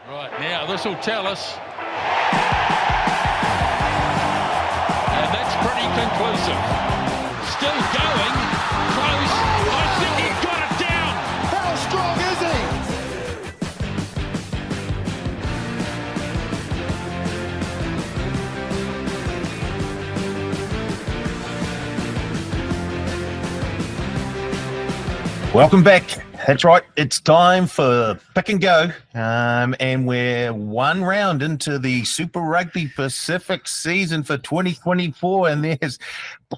Right, now this will tell us. And that's pretty conclusive. Still going. Close. I think he got it down. How strong is he? Welcome back. That's right. It's time for Pick and Go. And we're one round into the Super Rugby Pacific season for 2024. And there's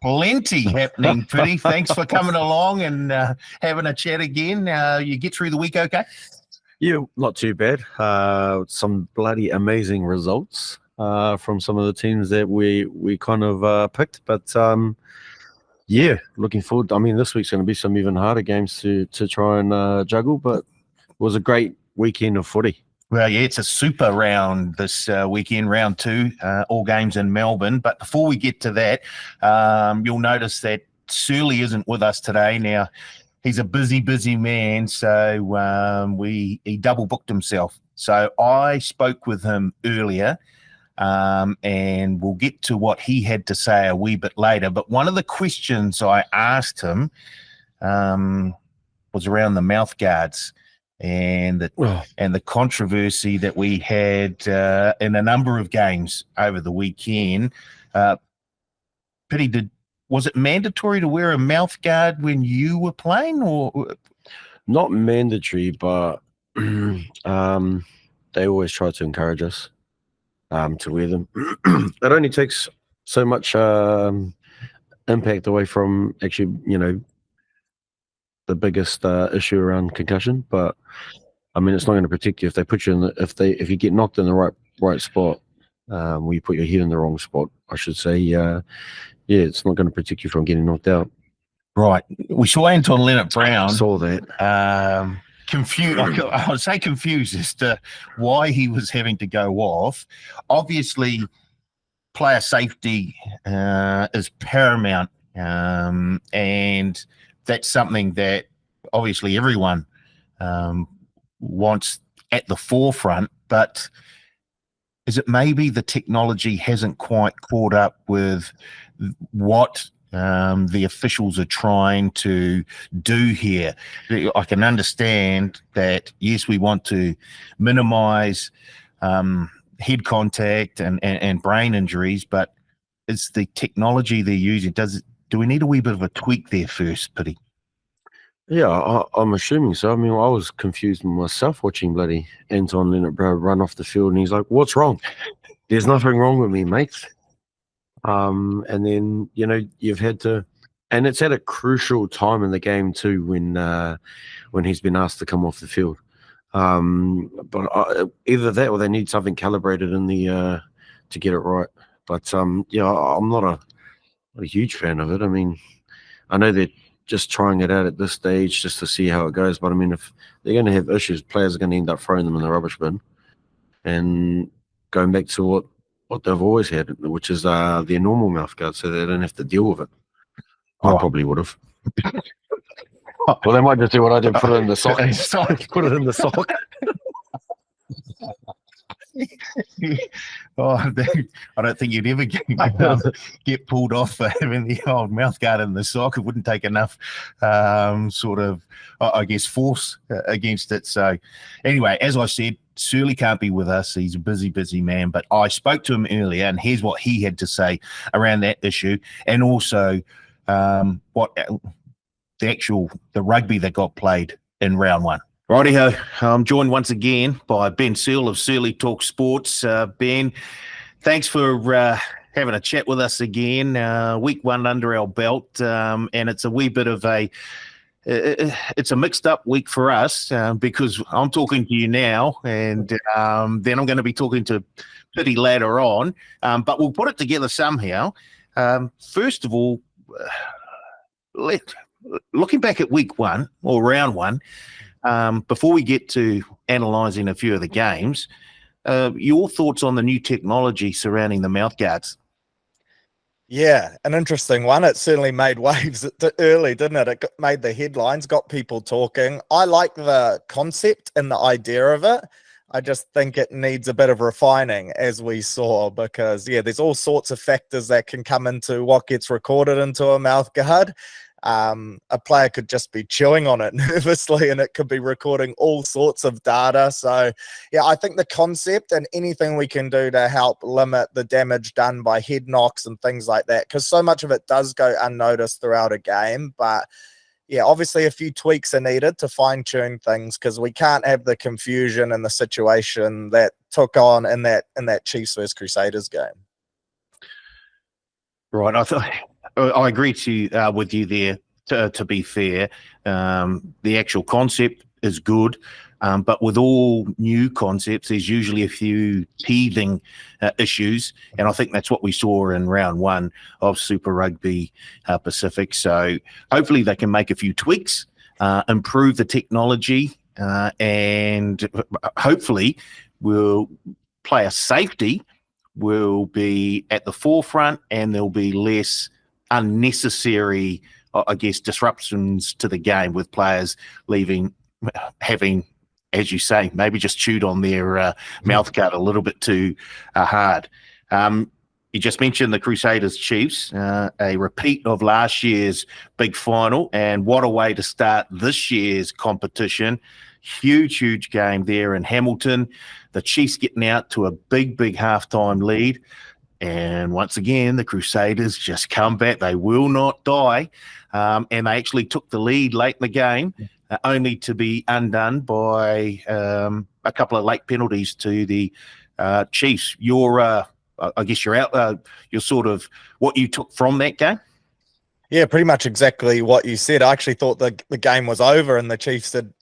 plenty happening, Piri. Thanks for coming along and having a chat again. You get through the week okay? Yeah, not too bad. Some bloody amazing results from some of the teams that we kind of picked. But yeah, looking forward. I mean, this week's going to be some even harder games to try and juggle, but it was a great weekend of footy. Well, yeah, it's a super round this weekend, round 2, all games in Melbourne. But before we get to that, you'll notice that Searle isn't with us today. Now, he's a busy man, so he double booked himself. So I spoke with him earlier. And we'll get to what he had to say a wee bit later. But one of the questions I asked him was around the mouth guards and the controversy that we had in a number of games over the weekend. Piri, was it mandatory to wear a mouth guard when you were playing, or not mandatory, but they always try to encourage us to wear them. It only takes so much impact away from actually, the biggest issue around concussion. But I mean, it's not going to protect you if they put you in if you get knocked in the right spot, where you put your head in the wrong spot, I should say. It's not going to protect you from getting knocked out. Right. We saw Anton Leonard-Brown. Saw that. Confused. I would say confused as to why he was having to go off. Obviously, player safety is paramount, and that's something that obviously everyone wants at the forefront. But is it maybe the technology hasn't quite caught up with what the officials are trying to do here? I can understand that, yes, we want to minimize head contact and brain injuries, but it's the technology they're using. Do we need a wee bit of a tweak there first, Piri? Yeah, I'm assuming so. I mean, I was confused myself watching bloody Anton Leonard-Brown run off the field, and he's like, "What's wrong?" There's nothing wrong with me, mate. And then, you've had to, and it's at a crucial time in the game too, when he's been asked to come off the field. But either that or they need something calibrated in the to get it right. But I'm not a huge fan of it. I mean, I know they're just trying it out at this stage just to see how it goes. But I mean, if they're going to have issues, players are going to end up throwing them in the rubbish bin and going back to what they've always had, which is their normal mouth guard, so they don't have to deal with it. I probably would have. Well, they might just do what I did, put it in the sock. Put it in the sock. I don't think you'd ever get pulled off for having the old mouth guard in the sock. It wouldn't take enough force against it. So anyway, as I said, Searle can't be with us. He's a busy man. But I spoke to him earlier, and here's what he had to say around that issue, and also what the rugby that got played in round 1. Righty-ho, I'm joined once again by Ben Searle of Searle Talk Sports. Ben, thanks for having a chat with us again. Week 1 under our belt, and it's a wee bit of it's a mixed up week for us because I'm talking to you now, and then I'm going to be talking to Piri later on, but we'll put it together somehow. First of all, looking back at week 1 or round 1, before we get to analysing a few of the games, your thoughts on the new technology surrounding the mouth guards? Yeah, an interesting one. It certainly made waves early, didn't it? It made the headlines, got people talking. I like the concept and the idea of it. I just think it needs a bit of refining, as we saw, because there's all sorts of factors that can come into what gets recorded into a mouth guard. A player could just be chewing on it nervously and it could be recording all sorts of data. So I think the concept and anything we can do to help limit the damage done by head knocks and things like that, because so much of it does go unnoticed throughout a game. But obviously a few tweaks are needed to fine tune things, because we can't have the confusion and the situation that took on in that Chiefs vs Crusaders game. Right. I agree with you there. To be fair, the actual concept is good, but with all new concepts, there's usually a few teething issues, and I think that's what we saw in round one of Super Rugby Pacific. So hopefully they can make a few tweaks, improve the technology, and hopefully player safety will be at the forefront, and there'll be less unnecessary, I guess, disruptions to the game with players having, as you say, maybe just chewed on their mouth guard a little bit too hard. You just mentioned the Crusaders Chiefs, a repeat of last year's big final, and what a way to start this year's competition. Huge game there in Hamilton. The Chiefs getting out to a big halftime lead. And once again, the Crusaders just come back. They will not die. And they actually took the lead late in the game, only to be undone by a couple of late penalties to the Chiefs. I guess you're out. You're sort of what you took from that game. Yeah, pretty much exactly what you said. I actually thought the game was over and the Chiefs had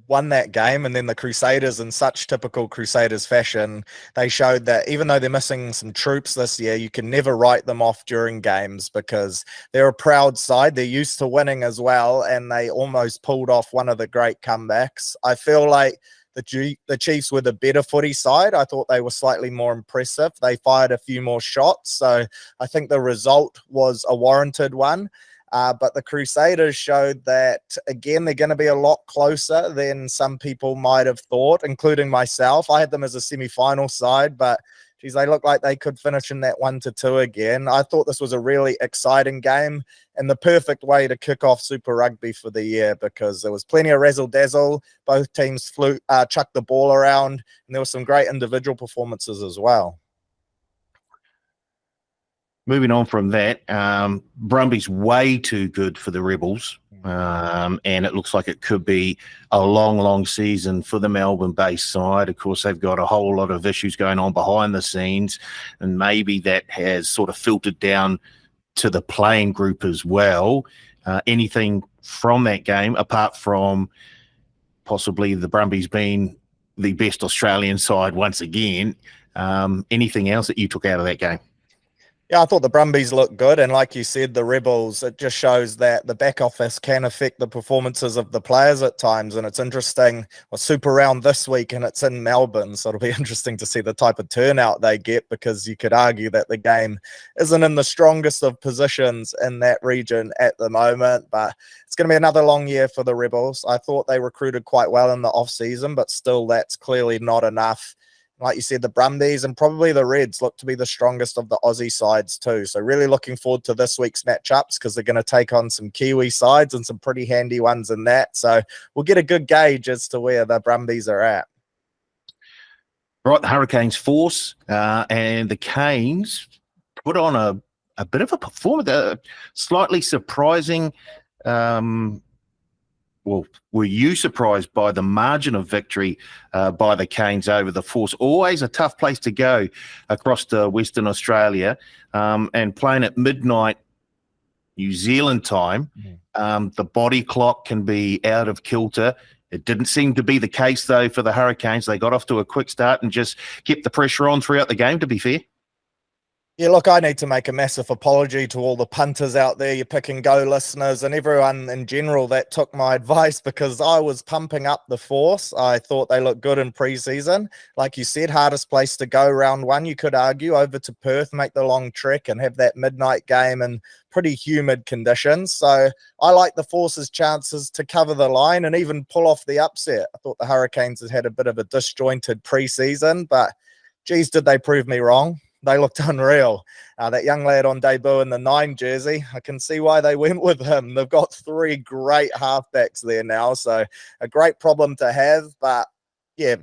won that game, and then the Crusaders, in such typical Crusaders fashion, they showed that even though they're missing some troops this year, you can never write them off during games, because they're a proud side. They're used to winning as well, and they almost pulled off one of the great comebacks. I feel like the Chiefs were the better footy side. I thought they were slightly more impressive. They fired a few more shots, so I think the result was a warranted one. But the Crusaders showed that, again, they're going to be a lot closer than some people might have thought, including myself. I had them as a semi-final side, but geez, they look like they could finish in that 1-2 again. I thought this was a really exciting game and the perfect way to kick off Super Rugby for the year, because there was plenty of razzle-dazzle. Both teams chucked the ball around, and there were some great individual performances as well. Moving on from that, Brumby's way too good for the Rebels, and it looks like it could be a long season for the Melbourne-based side. Of course, they've got a whole lot of issues going on behind the scenes, and maybe that has sort of filtered down to the playing group as well. Anything from that game, apart from possibly the Brumbies being the best Australian side once again, anything else that you took out of that game? Yeah, I thought the Brumbies looked good. And like you said, the Rebels, it just shows that the back office can affect the performances of the players at times. And it's interesting, Super Round this week, and it's in Melbourne. So it'll be interesting to see the type of turnout they get, because you could argue that the game isn't in the strongest of positions in that region at the moment. But it's going to be another long year for the Rebels. I thought they recruited quite well in the off-season, but still that's clearly not enough. Like you said, the Brumbies and probably the Reds look to be the strongest of the Aussie sides too. So really looking forward to this week's matchups, because they're going to take on some Kiwi sides and some pretty handy ones in that. So we'll get a good gauge as to where the Brumbies are at. Right, the Hurricanes force and the Canes put on a bit of a performance, slightly surprising. Well, were you surprised by the margin of victory by the Canes over the Force? Always a tough place to go across to Western Australia, and playing at midnight New Zealand time. The body clock can be out of kilter. It didn't seem to be the case, though, for the Hurricanes. They got off to a quick start and just kept the pressure on throughout the game, to be fair. Yeah, look, I need to make a massive apology to all the punters out there, your pick and go listeners, and everyone in general that took my advice, because I was pumping up the Force. I thought they looked good in preseason. Like you said, hardest place to go round one, you could argue, over to Perth, make the long trek and have that midnight game in pretty humid conditions. So I like the Force's chances to cover the line and even pull off the upset. I thought the Hurricanes had a bit of a disjointed preseason, but geez, did they prove me wrong? They looked unreal. That young lad on debut in the 9 jersey, I can see why they went with him. They've got 3 great halfbacks there now, so a great problem to have. But yeah,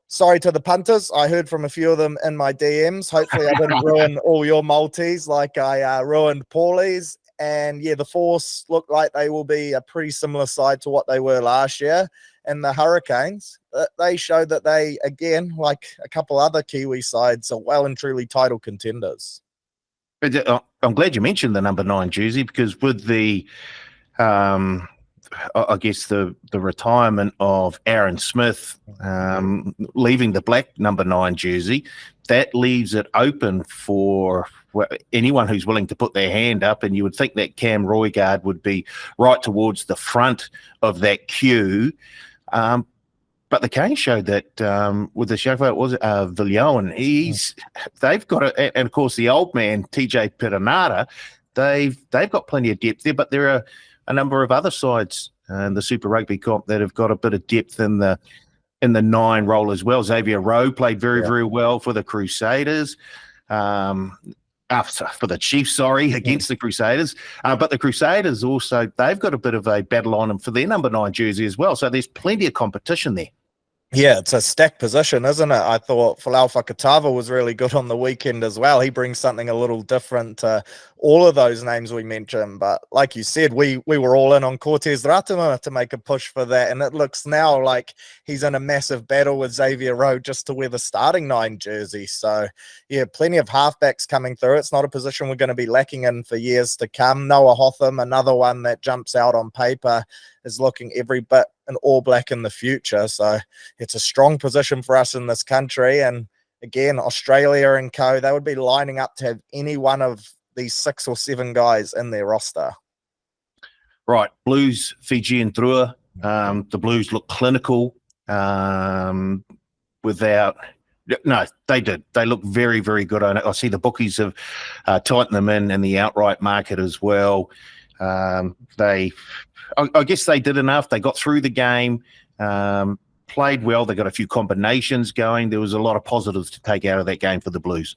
sorry to the punters. I heard from a few of them in my DMs. Hopefully I didn't ruin all your multis like I ruined Paulie's. And yeah, the Force look like they will be a pretty similar side to what they were last year. And the Hurricanes, they showed that they, again, like a couple other Kiwi sides, are well and truly title contenders. I'm glad you mentioned the number 9 jersey, because with the, I guess the retirement of Aaron Smith, leaving the black number 9 jersey, that leaves it open for anyone who's willing to put their hand up, and you would think that Cam Roigard would be right towards the front of that queue. But the Canes showed that with the chauffeur, it was Viljoen. They've got it, and of course the old man TJ Perenara. They've got plenty of depth there, but there are a number of other sides in the Super Rugby comp that have got a bit of depth in the 9 role as well. Xavier Rowe played very well for the Crusaders. For the Chiefs, against the Crusaders. But the Crusaders also, they've got a bit of a battle on them for their number 9 jersey as well. So there's plenty of competition there. Yeah, it's a stacked position, isn't it? I thought Folau Fakatava was really good on the weekend as well. He brings something a little different to all of those names we mentioned. But like you said, we were all in on Cortez Ratama to make a push for that. And it looks now like he's in a massive battle with Xavier Rowe just to wear the starting 9 jersey. So, yeah, plenty of halfbacks coming through. It's not a position we're going to be lacking in for years to come. Noah Hotham, another one that jumps out on paper, is looking every bit an All Black in the future. So it's a strong position for us in this country. And again, Australia and co, they would be lining up to have any one of these 6 or 7 guys in their roster. Right. Blues, Fiji and Drua. The Blues look clinical without... No, they did. They look very, very good. I see the bookies have tightened them in the outright market as well. I guess they did enough. They got through the game, played well. They got a few combinations going. There was a lot of positives to take out of that game for the Blues.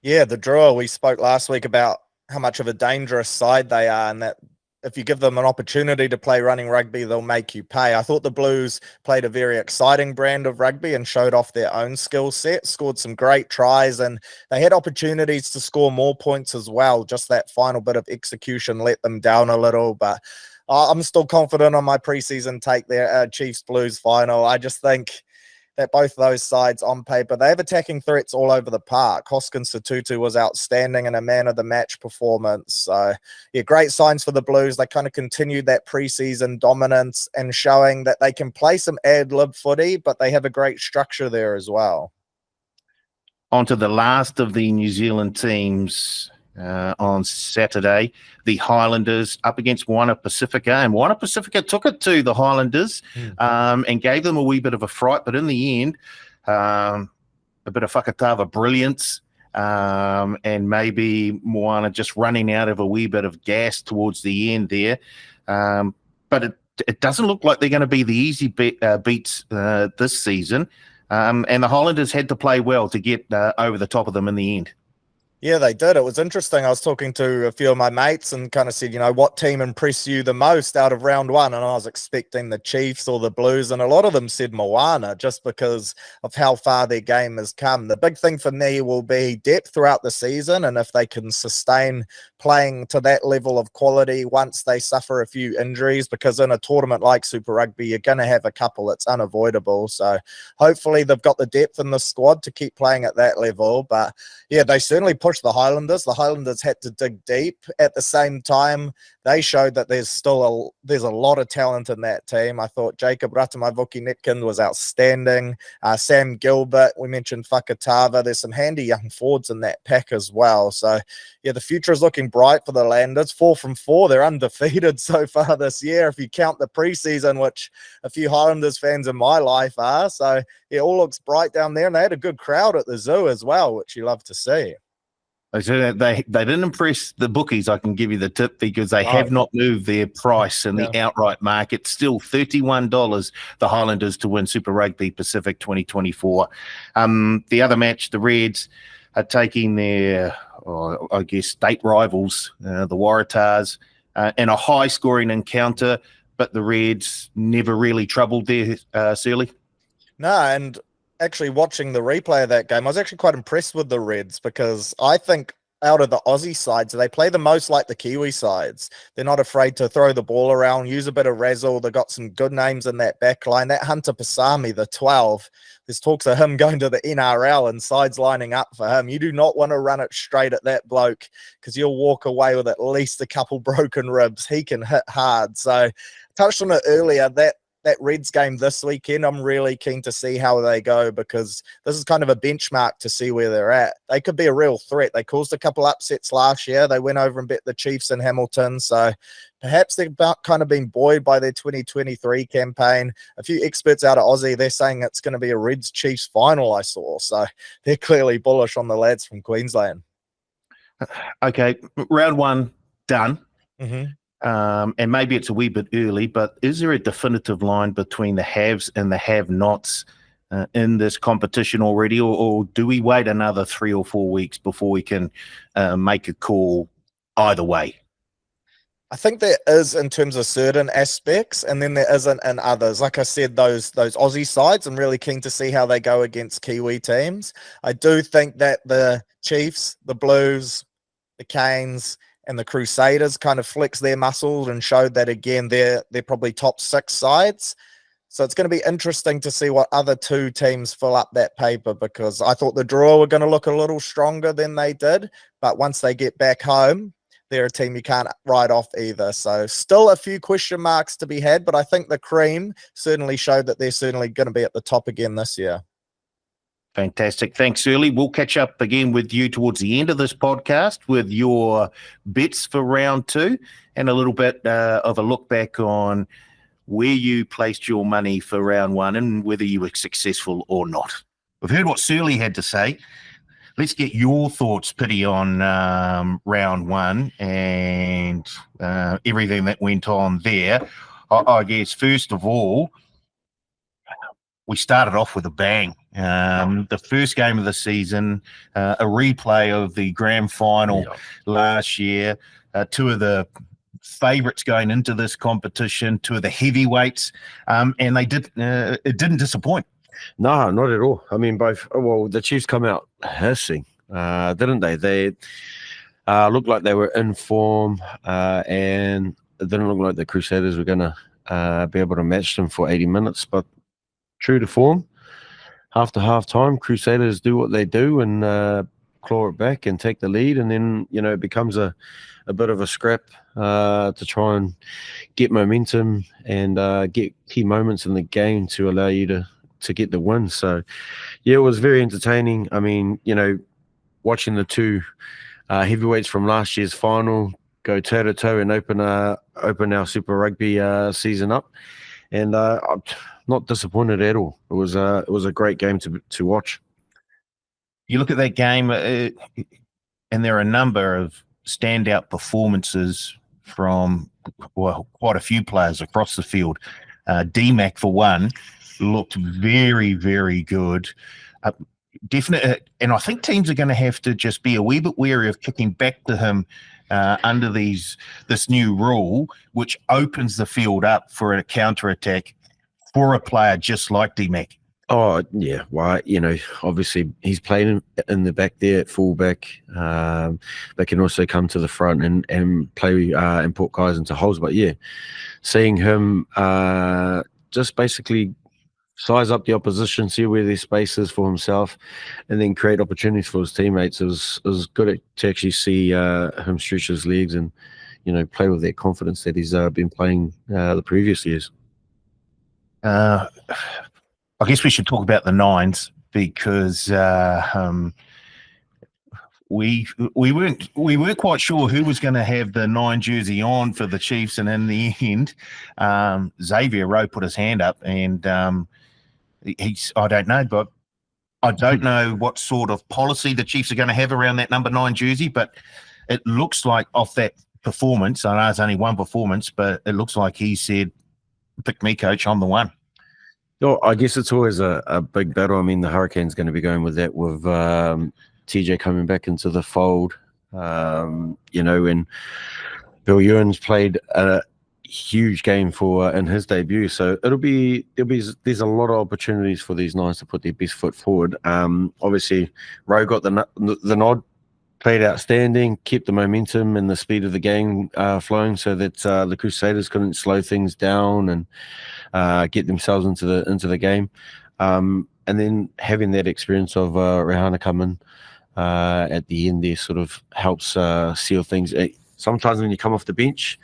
Yeah, the Drua, we spoke last week about how much of a dangerous side they are, and that if you give them an opportunity to play running rugby, they'll make you pay. I thought the Blues played a very exciting brand of rugby and showed off their own skill set, scored some great tries, and they had opportunities to score more points as well. Just that final bit of execution let them down a little, but I'm still confident on my preseason take there, Chiefs Blues final. I just think that both those sides on paper, they have attacking threats all over the park. Hoskins Satutu was outstanding in a man of the match performance. So yeah, great signs for the Blues. They kind of continued that preseason dominance and showing that they can play some ad-lib footy, but they have a great structure there as well. On to the last of the New Zealand teams on Saturday, the Highlanders up against Moana Pacifica, and Moana Pacifica took it to the Highlanders and gave them a wee bit of a fright, but in the end, a bit of Fakatava brilliance and maybe Moana just running out of a wee bit of gas towards the end there. But it doesn't look like they're going to be the easy beats this season, and the Highlanders had to play well to get over the top of them in the end. Yeah, they did. It was interesting. I was talking to a few of my mates and kind of said, you know, what team impressed you the most out of round one? And I was expecting the Chiefs or the Blues, and a lot of them said Moana just because of how far their game has come. The big thing for me will be depth throughout the season, and if they can sustain playing to that level of quality once they suffer a few injuries, because in a tournament like Super Rugby, you're going to have a couple. It's unavoidable. So hopefully they've got the depth in the squad to keep playing at that level. But yeah, they certainly put push the Highlanders. The Highlanders had to dig deep. At the same time, they showed that there's a lot of talent in that team. I thought Jacob Ratamavuki-Nitkin was outstanding. Sam Gilbert, we mentioned Fakatava. There's some handy young forwards in that pack as well. So, yeah, the future is looking bright for the Landers. 4 from 4. They're undefeated so far this year, if you count the preseason, which a few Highlanders fans in my life are. So, yeah, all looks bright down there. And they had a good crowd at the zoo as well, which you love to see. So they didn't impress the bookies, I can give you the tip, because they have not moved their price in the outright market. Still $31, the Highlanders to win Super Rugby Pacific 2024. The other match, the Reds are taking their, I guess, state rivals, the Waratahs, in a high-scoring encounter, but the Reds never really troubled there, Searle. No, and actually watching the replay of that game, I was actually quite impressed with the Reds, because I think out of the Aussie sides, they play the most like the Kiwi sides. They're not afraid to throw the ball around, use a bit of razzle. They've got some good names in that back line. That Hunter Pasami, the 12, there's talks of him going to the NRL and sides lining up for him. You do not want to run it straight at that bloke, because you'll walk away with at least a couple broken ribs. He can hit hard. So, touched on it earlier, that Reds game this weekend, I'm really keen to see how they go, because this is kind of a benchmark to see where they're at. They could be a real threat. They caused a couple upsets last year. They went over and bet the Chiefs in Hamilton. So perhaps they've kind of been buoyed by their 2023 campaign. A few experts out of Aussie, they're saying it's going to be a Reds-Chiefs final, I saw. So they're clearly bullish on the lads from Queensland. Okay, round 1 done. Mm-hmm. And maybe it's a wee bit early, but is there a definitive line between the haves and the have-nots in this competition already, or do we wait another 3 or 4 weeks before we can make a call either way? I think there is in terms of certain aspects, and then there isn't in others. Like I said, those Aussie sides, I'm really keen to see how they go against Kiwi teams. I do think that the Chiefs, the Blues, the Canes, and the Crusaders kind of flex their muscles and showed that, again, they're probably top 6 sides. So it's going to be interesting to see what other 2 teams fill up that paper, because I thought the draw were going to look a little stronger than they did. But once they get back home, they're a team you can't write off either. So still a few question marks to be had, but I think the cream certainly showed that they're certainly going to be at the top again this year. Fantastic. Thanks, Searle. We'll catch up again with you towards the end of this podcast with your bets for round 2 and a little bit of a look back on where you placed your money for round 1 and whether you were successful or not. We've heard what Searle had to say. Let's get your thoughts, Piri, on round 1 and everything that went on there. I guess, first of all, we started off with a bang. The first game of the season, a replay of the grand final last year, 2 of the favourites going into this competition, 2 of the heavyweights, and it didn't disappoint. No, not at all. I mean, the Chiefs come out hissing, didn't they? They looked like they were in form, and it didn't look like the Crusaders were going to be able to match them for 80 minutes, but true to form, after half-time, Crusaders do what they do and claw it back and take the lead, and then, it becomes a bit of a scrap to try and get momentum and get key moments in the game to allow you to get the win. So, yeah, it was very entertaining. I mean, watching the 2 heavyweights from last year's final go toe-to-toe and open our Super Rugby season up, and I'm not disappointed at all. It was a great game to watch. You look at that game, and there are a number of standout performances from quite a few players across the field. DMAC, for one, looked very, very good. Definitely, and I think teams are going to have to just be a wee bit wary of kicking back to him under this new rule, which opens the field up for a counter-attack for a player just like DMAC. Oh, yeah. Well, obviously he's playing in the back there at fullback, but can also come to the front and play and put guys into holes. But, yeah, seeing him just basically size up the opposition, see where their space is for himself, and then create opportunities for his teammates. It was good to actually see him stretch his legs and, play with that confidence that he's been playing the previous years. I guess we should talk about the nines because we weren't quite sure who was going to have the 9 jersey on for the Chiefs, and in the end, Xavier Rowe put his hand up, and I don't know, but I don't know what sort of policy the Chiefs are going to have around that number 9 jersey, but it looks like off that performance, I know it's only one performance, but it looks like he said, "Pick me, coach, I'm the one." Well, I guess it's always a big battle. I mean, the Hurricanes going to be going with that with TJ coming back into the fold, and Bill Ewan's played a huge game in his debut. So there's a lot of opportunities for these Nines to put their best foot forward. Obviously, Rowe got the nod, played outstanding, kept the momentum and the speed of the game flowing, so that the Crusaders couldn't slow things down and get themselves into the game. And then having that experience of Rehana come in at the end there sort of helps seal things. Sometimes when you come off the bench,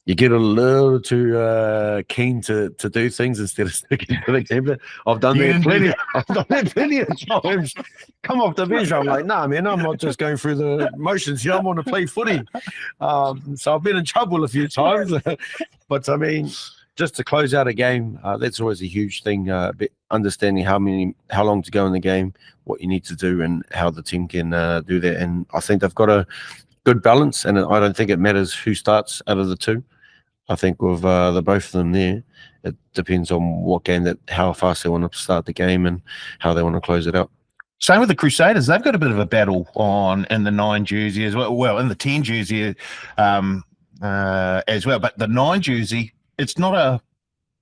you get a little too keen to do things instead of sticking to the game. I've done that plenty of times. Come off the bench, I'm like, nah, man, I'm not just going through the motions here. I want to play footy. So I've been in trouble a few times. But I mean, just to close out a game, that's always a huge thing. Understanding how long to go in the game, what you need to do, and how the team can do that. And I think they've got a good balance, and I don't think it matters who starts out of the two. I think with the both of them there, it depends on what game how fast they want to start the game and how they want to close it out. Same with the Crusaders. They've got a bit of a battle in the 9 jersey as well. Well, in the 10 jersey as well. But the 9 jersey, it's not a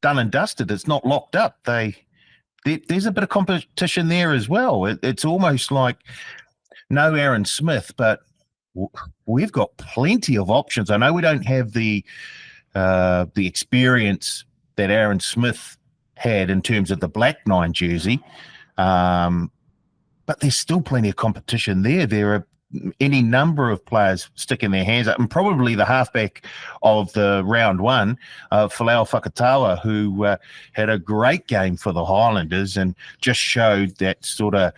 done and dusted. It's not locked up. There's a bit of competition there as well. It's almost like no Aaron Smith, but we've got plenty of options. I know we don't have the experience that Aaron Smith had in terms of the black 9 jersey, but there's still plenty of competition there. There are any number of players sticking their hands up, and probably the halfback of the round one, Folau Fakatawa, who had a great game for the Highlanders and just showed that sort of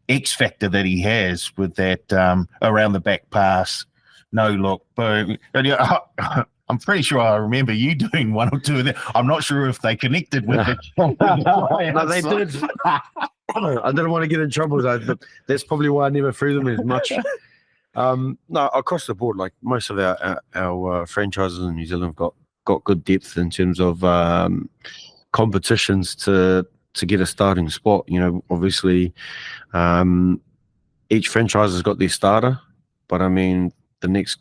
X factor that he has with that around the back pass, no look, boom. I'm pretty sure I remember you doing one or two of them. I'm not sure if they connected with it. No, they did. I didn't want to get in trouble. That's probably why I never threw them as much. No, across the board, like most of our franchises in New Zealand have got good depth in terms of competitions to get a starting spot. Obviously, each franchise has got their starter, but I mean, the next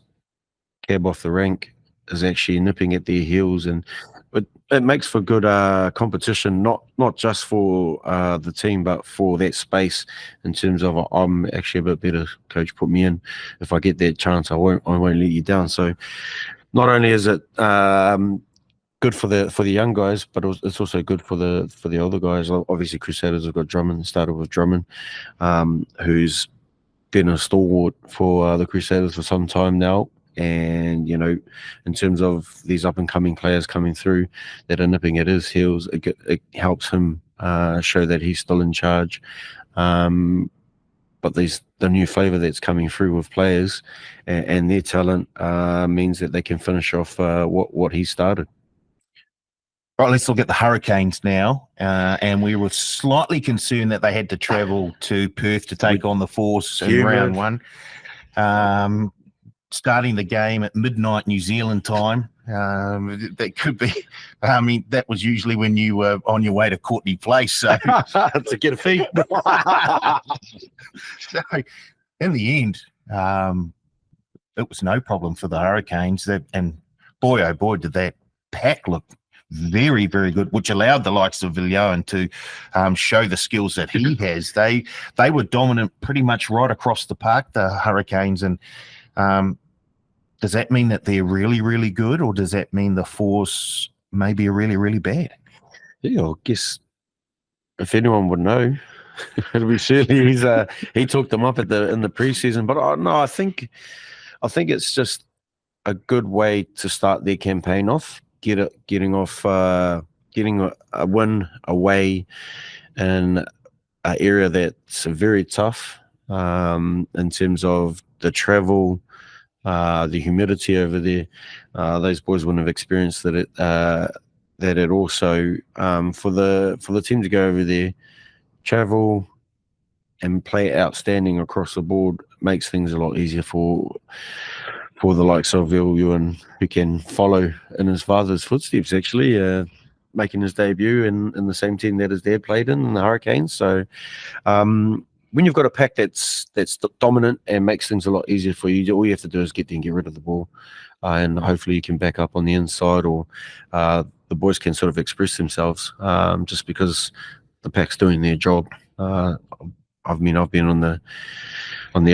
cab off the rank is actually nipping at their heels, and it makes for good competition, not just for the team, but for that space in terms of I'm actually a bit better, coach, put me in. If I get that chance, I won't let you down. So not only is it good for the young guys, but it's also good for the older guys. Obviously, Crusaders have got Drummond, started with Drummond, who's been a stalwart for the Crusaders for some time now. And, in terms of these up-and-coming players coming through that are nipping at his heels, it helps him show that he's still in charge. But the new flavour that's coming through with players and their talent means that they can finish off what he started. Right, let's look at the Hurricanes now. And we were slightly concerned that they had to travel to Perth to take on the Force in round one. Starting the game at midnight New Zealand time. That could be, I mean, that was usually when you were on your way to Courtney Place. So to get a feed. So in the end, it was no problem for the Hurricanes. And boy, oh boy, did that pack look very, very good, which allowed the likes of Viljoen to show the skills that he has. They were dominant pretty much right across the park, the Hurricanes, and does that mean that they're really, really good, or does that mean the Force maybe are really, really bad? Yeah, I guess if anyone would know, it'll be Searle. He took them up in the preseason. But no, I think it's just a good way to start their campaign off. Getting a win away in an area that's very tough in terms of the travel, the humidity over there. Those boys wouldn't have experienced that. It also for the team to go over there, travel and play outstanding across the board makes things a lot easier for the likes of Ewan, who can follow in his father's footsteps, actually, making his debut in the same team that his dad played in the Hurricanes. So when you've got a pack that's dominant and makes things a lot easier for you, all you have to do is get rid of the ball, and hopefully you can back up on the inside, or the boys can sort of express themselves, just because the pack's doing their job. I've been on the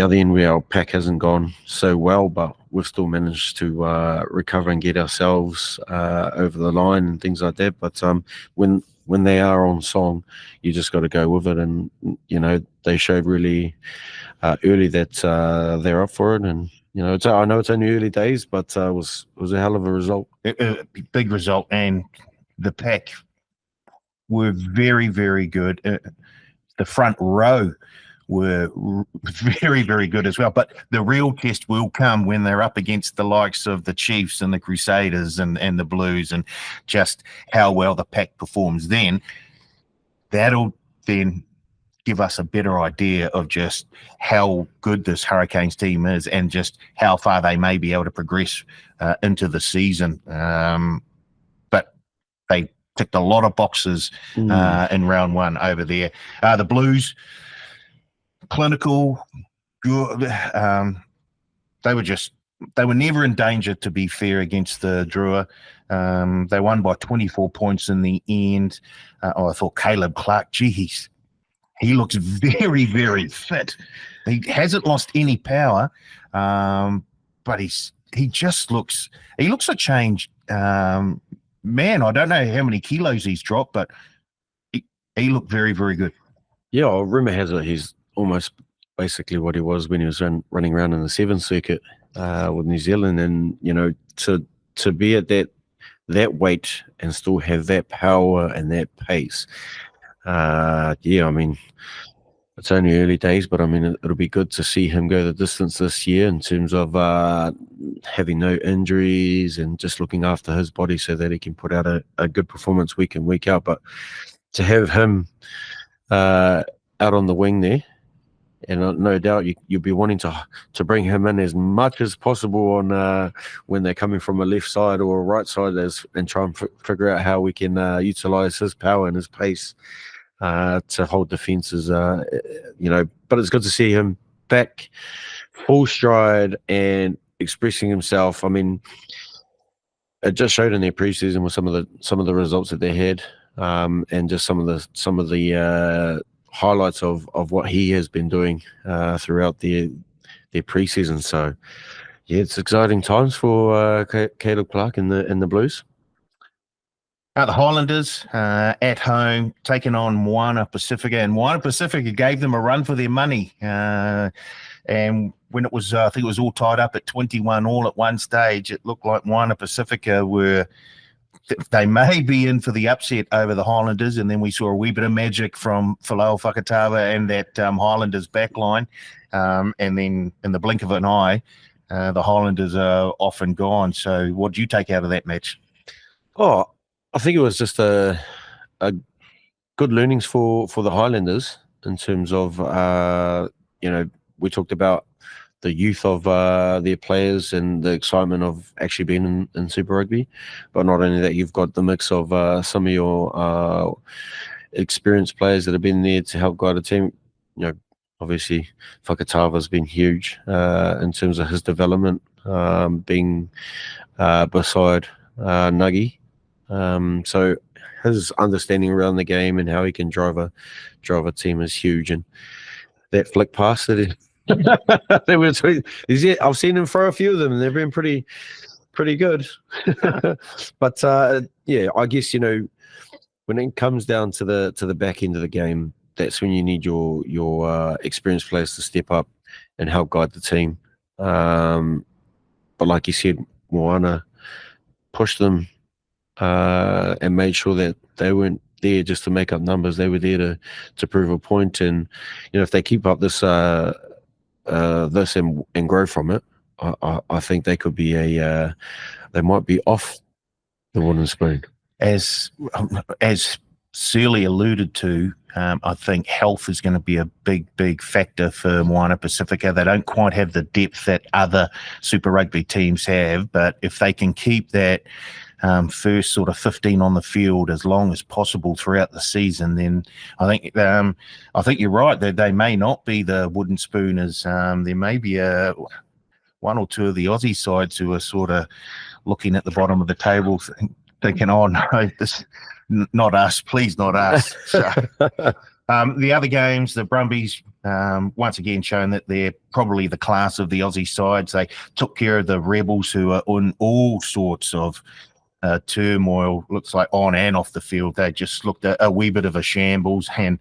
other end where our pack hasn't gone so well, but we've still managed to recover and get ourselves over the line and things like that. But when they are on song, you just got to go with it. And they showed really early that they're up for it. And I know it's only early days, but it was a hell of a result. Big result, and the pack were very, very good. The front row were very, very good as well. But the real test will come when they're up against the likes of the Chiefs and the Crusaders and the Blues, and just how well the pack performs then. That'll then give us a better idea of just how good this Hurricanes team is, and just how far they may be able to progress into the season. But they ticked a lot of boxes in round one over there. The Blues, clinical, good. They were never in danger, to be fair, against the Drua. They won by 24 points in the end. I thought Caleb Clark, he looks very, very fit. He hasn't lost any power, but he looks a changed man. I don't know how many kilos he's dropped, but he looked very, very good. Yeah, rumor has it he's almost basically what he was when he was running around in the Seventh Circuit with New Zealand, and to be at that weight and still have that power and that pace. I mean, it's only early days, but I mean, it'll be good to see him go the distance this year in terms of having no injuries and just looking after his body so that he can put out a good performance week in, week out. But to have him out on the wing there, and no doubt you'll be wanting to bring him in as much as possible on when they're coming from a left side or a right side, and try and figure out how we can utilize his power and his pace to hold defenses. But it's good to see him back full stride and expressing himself. I mean, it just showed in their preseason with some of the results that they had, and just some of the highlights of what he has been doing throughout their preseason. So yeah, it's exciting times for Caleb Clark and the Blues. The Highlanders at home taking on Moana Pacifica, and Moana Pacifica gave them a run for their money. And when it was, I think it was all tied up at 21 all at one stage, it looked like Moana Pacifica they may be in for the upset over the Highlanders, and then we saw a wee bit of magic from Folau Fakatava and that Highlanders backline, and then in the blink of an eye, the Highlanders are off and gone. So what do you take out of that match? Oh, I think it was just a good learnings for the Highlanders in terms of, we talked about the youth of their players and the excitement of actually being in Super Rugby. But not only that, you've got the mix of some of your experienced players that have been there to help guide a team. Obviously, Fakatava's been huge in terms of his development, being beside Nuggie. So his understanding around the game and how he can drive a team is huge. And that flick pass that I've seen him throw a few of them, and they've been pretty good. But I guess when it comes down to the back end of the game, that's when you need your experienced players to step up and help guide the team. But like you said, Moana pushed them and made sure that they weren't there just to make up numbers. They were there to prove a point. And if they keep up this and grow from it, I think they could be they might be off the wooden spoon. As Searle alluded to, I think health is going to be a big factor for Moana Pacifica. They don't quite have the depth that other Super Rugby teams have, but if they can keep that first sort of 15 on the field as long as possible throughout the season, then I think you're right that they may not be the wooden spooners. There may be one or two of the Aussie sides who are sort of looking at the bottom of the table thinking, oh no, this not us, please not us. So, the other games, the Brumbies, once again shown that they're probably the class of the Aussie sides. They took care of the Rebels, who are on all sorts of turmoil, looks like on and off the field. They just looked at a wee bit of a shambles, and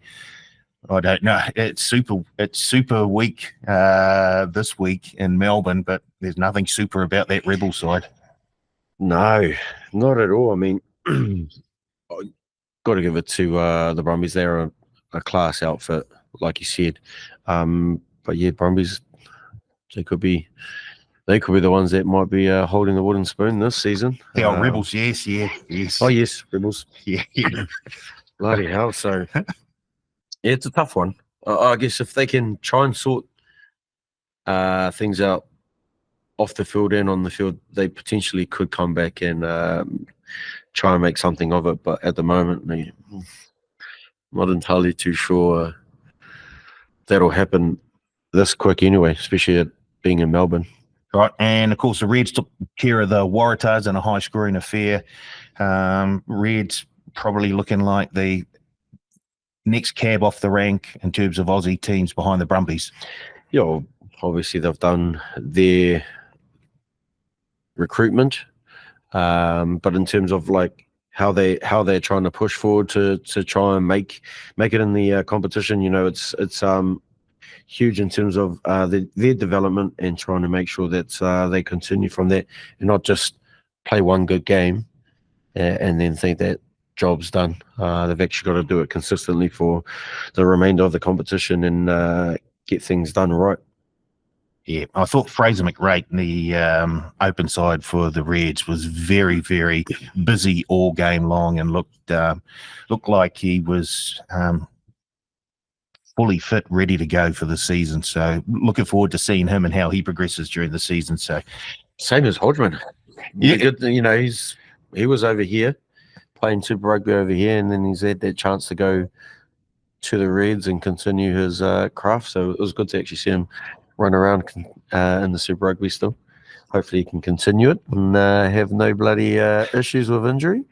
I don't know. It's super weak this week in Melbourne, but there's nothing super about that Rebel side. No, not at all. I mean, got to give it to the Brumbies. They're a class outfit, like you said. But yeah, Brumbies, they could be the ones that might be holding the wooden spoon this season. The old Rebels, yes. Oh yes, Rebels. Yeah. Bloody hell! So yeah, it's a tough one. I guess if they can try and sort things out off the field and on the field, they potentially could come back and try and make something of it. But at the moment, I'm not entirely too sure that'll happen this quick anyway, especially it being in Melbourne. Right, and of course the Reds took care of the Waratahs in a high-scoring affair. Reds probably looking like the next cab off the rank in terms of Aussie teams behind the Brumbies. Yeah, well, obviously they've done their recruitment, but in terms of like how they're trying to push forward to try and make it in the competition, it's huge in terms of their development and trying to make sure that they continue from that and not just play one good game and then think that job's done. They've actually got to do it consistently for the remainder of the competition and get things done right. Yeah, I thought Fraser McRae, the open side for the Reds, was very, very busy all game long and looked like he was fully fit, ready to go for the season. So looking forward to seeing him and how he progresses during the season. So same as Hodgman. Yeah, he was over here playing Super Rugby over here, and then he's had that chance to go to the Reds and continue his craft. So it was good to actually see him run around in the Super Rugby still. Hopefully he can continue it and have no bloody issues with injury.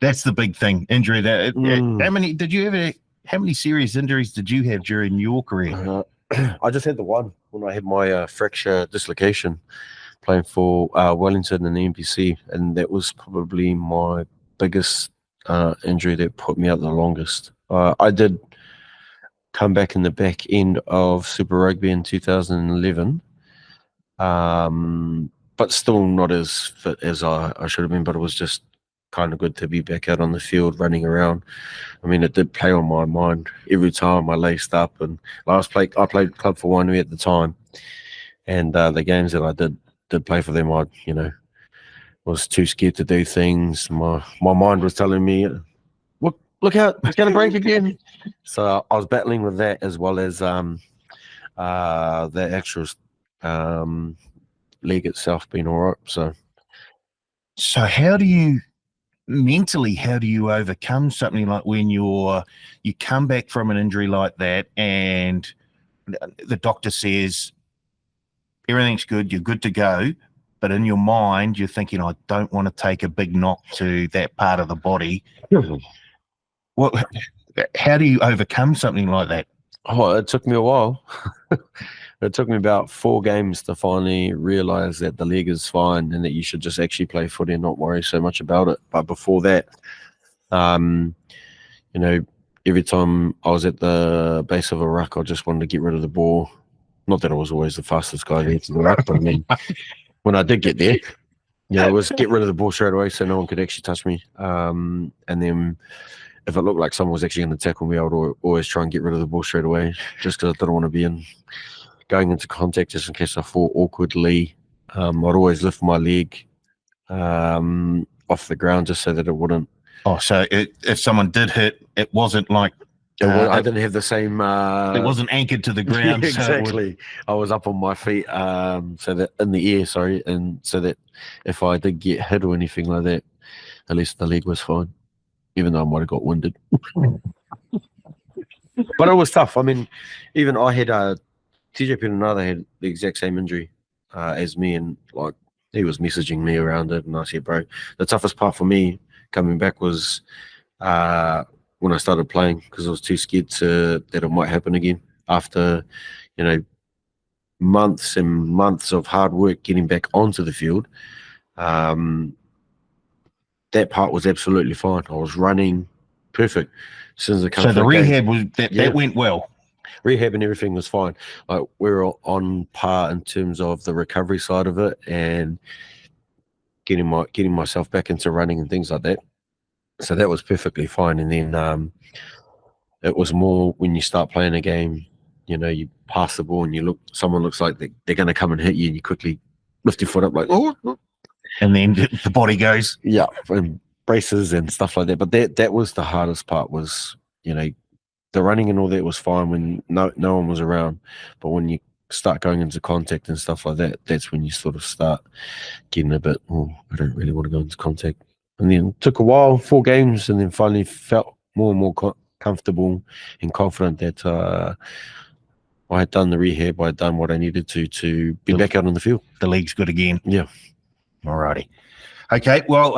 That's the big thing, injury. How many serious injuries did you have during your career? I just had the one when I had my fracture dislocation playing for Wellington and the NPC, and that was probably my biggest injury that put me out the longest. I did come back in the back end of Super Rugby in 2011, but still not as fit as I should have been, but it was just kind of good to be back out on the field running around. I mean, it did play on my mind every time I laced up, and I played club for Wainui at the time, and the games that I did play for them, I was too scared to do things. My mind was telling me, look out, it's going to break again. So I was battling with that as well as the actual league itself being all right. So how do you mentally, how do you overcome something like when you come back from an injury like that and the doctor says everything's good, you're good to go, but in your mind you're thinking, I don't want to take a big knock to that part of the body. How do you overcome something like that? Oh, it took me a while. It took me about 4 games to finally realize that the leg is fine and that you should just actually play footy and not worry so much about it. But before that, You know, every time I was at the base of a ruck, I just wanted to get rid of the ball. Not that I was always the fastest guy there to the ruck, but I mean, when I did get there, it was get rid of the ball straight away so no one could actually touch me. And then if it looked like someone was actually going to tackle me, I would always try and get rid of the ball straight away, just because I didn't want to be going into contact just in case I fought awkwardly. I'd always lift my leg off the ground just so that it wouldn't. Oh, so if someone did hit, it wasn't like I didn't have the same. it wasn't anchored to the ground. Exactly. I was up on my feet, so that in the air, sorry, and so that if I did get hit or anything like that, at least the leg was fine, even though I might have got winded. But it was tough. I mean, even I had TJ Penanother had the exact same injury as me, and like he was messaging me around it, and I said, bro, the toughest part for me coming back was when I started playing, because I was too scared that it might happen again after, months and months of hard work getting back onto the field. That part was absolutely fine. I was running perfect. As soon as I come so the rehab that went well. Rehab and everything was fine. Like we were on par in terms of the recovery side of it and getting myself back into running and things like that. So that was perfectly fine. And then it was more when you start playing a game, you pass the ball and someone looks like they're going to come and hit you, and you quickly lift your foot up like, oh. And then the body goes. Yeah, and braces and stuff like that. But that was the hardest part was, the running and all that was fine when no one was around. But when you start going into contact and stuff like that, that's when you sort of start getting a bit, I don't really want to go into contact. And then it took a while, 4 games, and then finally felt more and more comfortable and confident that I had done the rehab. I had done what I needed to be back out on the field. The leg's good again. Yeah. Alrighty. Okay, well,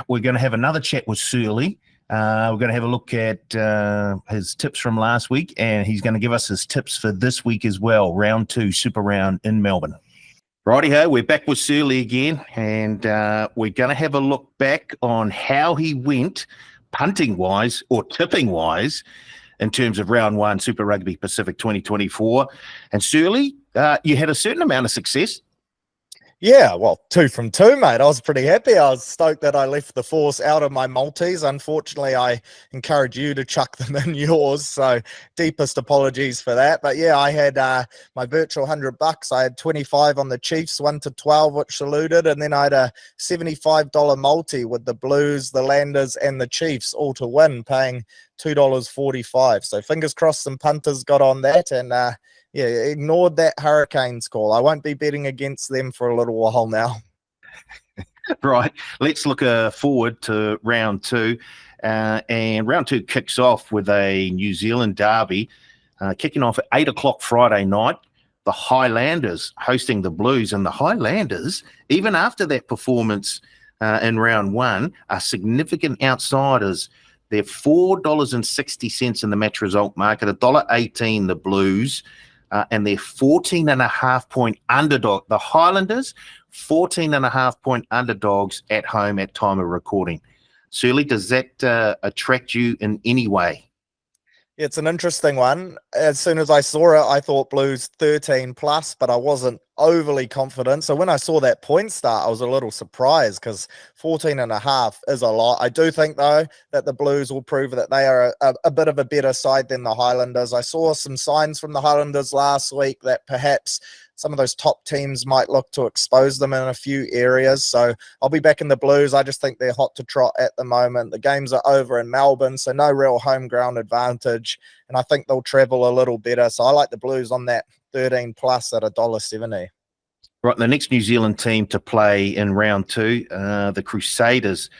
we're going to have another chat with Searle. We're going to have a look at his tips from last week, and he's going to give us his tips for this week as well, round 2, Super Round in Melbourne. Righty-ho, we're back with Searle again, and we're going to have a look back on how he went punting-wise or tipping-wise in terms of round 1, Super Rugby Pacific 2024. And Searle, you had a certain amount of success. Yeah, well, 2 from 2, mate. I was pretty happy. I was stoked that I left the force out of my multis. Unfortunately, I encourage you to chuck them in yours, so deepest apologies for that. But yeah, I had my virtual $100. I had 25 on the Chiefs, 1 to 12, which saluted, and then I had a $75 multi with the Blues, the Landers, and the Chiefs all to win, paying $2.45. So fingers crossed some punters got on that, and yeah, ignored that Hurricanes call. I won't be betting against them for a little while now. Right. Let's look forward to round 2. And round 2 kicks off with a New Zealand derby, kicking off at 8 o'clock Friday night. The Highlanders hosting the Blues. And the Highlanders, even after that performance in round 1, are significant outsiders. They're $4.60 in the match result market, $1.18 the Blues. And they're 14.5-point underdog. The Highlanders, 14.5-point underdogs at home at time of recording. Searle, does that attract you in any way? It's an interesting one. As soon as I saw it, I thought Blues 13 plus, but I wasn't overly confident. So when I saw that point start, I was a little surprised because 14.5 is a lot. I do think, though, that the Blues will prove that they are a bit of a better side than the Highlanders. I saw some signs from the Highlanders last week that perhaps some of those top teams might look to expose them in a few areas. So I'll be back in the Blues. I just think they're hot to trot at the moment. The games are over in Melbourne, so no real home ground advantage. And I think they'll travel a little better. So I like the Blues on that 13 plus at $1.70. Right, the next New Zealand team to play in round 2, the Crusaders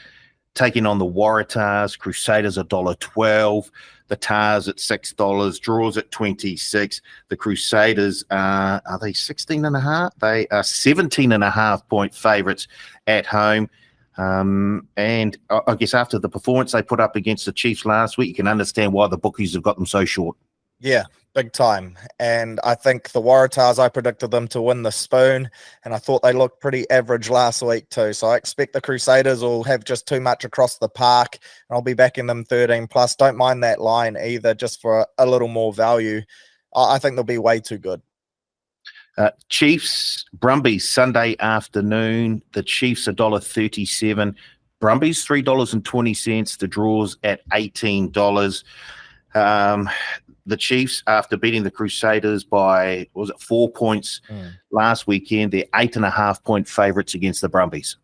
taking on the Waratahs. Crusaders $1.12. The Tars at $6, draws at 26. The Crusaders are they 16.5? They are 17.5-point favourites at home. And I guess after the performance they put up against the Chiefs last week, you can understand why the bookies have got them so short. Yeah, big time. And I think the Waratahs, I predicted them to win the spoon, and I thought they looked pretty average last week too. So I expect the Crusaders will have just too much across the park, and I'll be backing them 13 plus. Don't mind that line either, just for a little more value. I think they'll be way too good. Chiefs, Brumbies, Sunday afternoon. The Chiefs $1.37. Brumbies $3.20. The draws at $18. The Chiefs, after beating the Crusaders by, was it 4 points last weekend, they're 8.5 point favourites against the Brumbies.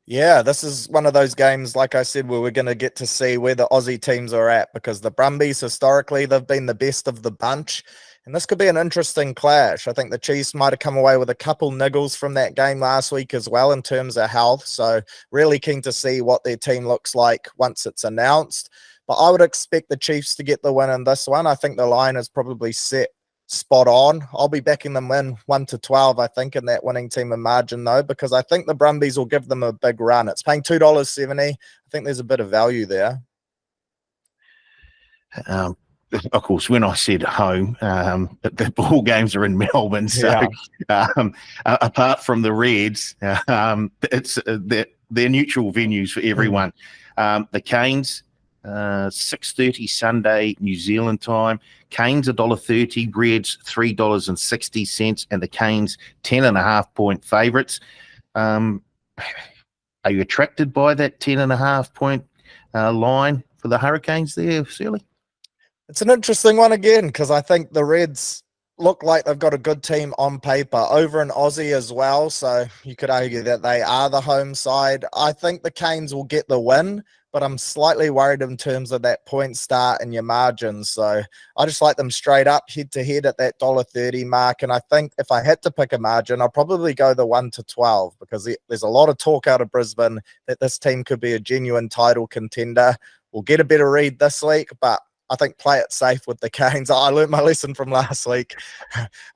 Yeah, this is one of those games, like I said, where we're going to get to see where the Aussie teams are at, because the Brumbies, historically, they've been the best of the bunch. And this could be an interesting clash. I think the Chiefs might have come away with a couple niggles from that game last week as well in terms of health. So really keen to see what their team looks like once it's announced. But I would expect the Chiefs to get the win in this one. I think the line is probably set spot on. I'll be backing them win 1-12, I think, in that winning team and margin, though, because I think the Brumbies will give them a big run. It's paying $2.70. I think there's a bit of value there. Of course, when I said home, the ball games are in Melbourne. So apart from the Reds, it's they're neutral venues for everyone. The Canes, 6:30 Sunday New Zealand time. Canes $1.30, Reds $3.60, and the Canes 10.5 point favourites. Are you attracted by that 10.5 point line for the Hurricanes there, Searle? It's an interesting one again, because I think the Reds look like they've got a good team on paper over in Aussie as well. So you could argue that they are the home side. I think the Canes will get the win, but I'm slightly worried in terms of that point start and your margins. So I just like them straight up head to head at that $1.30 mark. And I think if I had to pick a margin, I'll probably go the 1-12, because there's a lot of talk out of Brisbane that this team could be a genuine title contender. We'll get a better read this week, but I think play it safe with the Canes. I learned my lesson from last week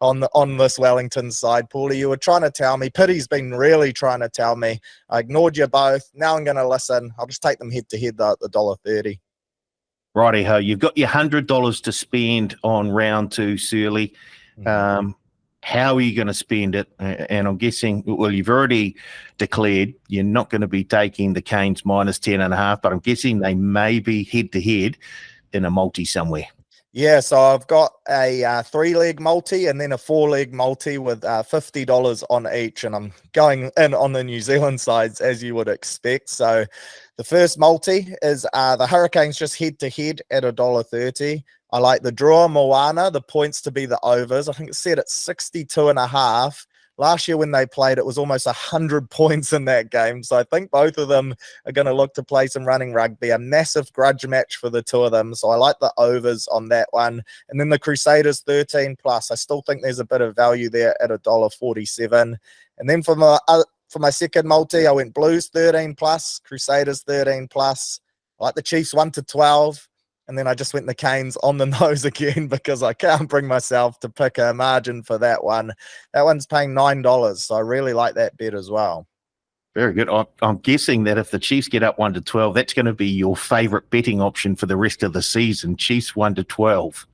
on this Wellington side. Paulie, you were trying to tell me. Piri's been really trying to tell me. I ignored you both. Now I'm going to listen. I'll just take them head to head, though, at the $1.30. Righty-ho. You've got your $100 to spend on round 2, Searle. How are you going to spend it? And I'm guessing, well, you've already declared you're not going to be taking the Canes minus 10.5, but I'm guessing they may be head to head in a multi somewhere. Yeah, so I've got a 3-leg multi and then a 4-leg multi with $50 on each, and I'm going in on the New Zealand sides, as you would expect. So the first multi is the Hurricanes just head to head at $1.30. I like the draw Moana, the points to be the overs. I think it's set at 62.5. Last year when they played, it was almost 100 points in that game. So I think both of them are going to look to play some running rugby, a massive grudge match for the two of them. So I like the overs on that one. And then the Crusaders 13 plus. I still think there's a bit of value there at $1.47. And then for my second multi, I went Blues 13 plus, Crusaders 13 plus. I like the Chiefs 1-12. And then I just went the Canes on the nose again, because I can't bring myself to pick a margin for that one. That one's paying $9, so I really like that bet as well. Very good. I'm guessing that if the Chiefs get up 1-12, that's going to be your favourite betting option for the rest of the season. Chiefs 1-12.